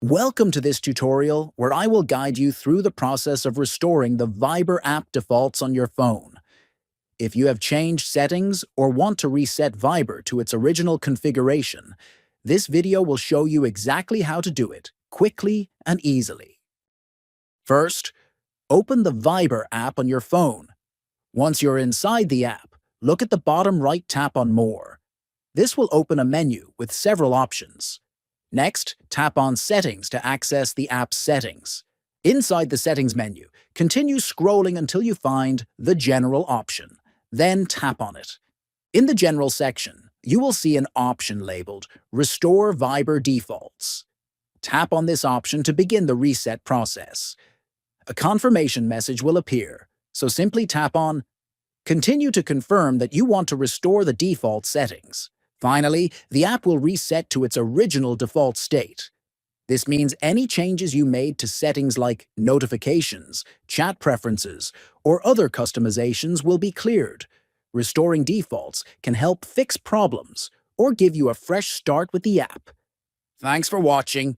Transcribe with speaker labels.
Speaker 1: Welcome to this tutorial where I will guide you through the process of restoring the Viber app defaults on your phone. If you have changed settings or want to reset Viber to its original configuration, this video will show you exactly how to do it quickly and easily. First, open the Viber app on your phone. Once you're inside the app, look at the bottom right, tap on More. This will open a menu with several options. Next, tap on Settings to access the app's settings. Inside the Settings menu, continue scrolling until you find the General option. Then tap on it. In the General section, you will see an option labeled Restore Viber Defaults. Tap on this option to begin the reset process. A confirmation message will appear, so simply tap on Continue to confirm that you want to restore the default settings. Finally, the app will reset to its original default state. This means any changes you made to settings like notifications, chat preferences, or other customizations will be cleared. Restoring defaults can help fix problems or give you a fresh start with the app. Thanks for watching.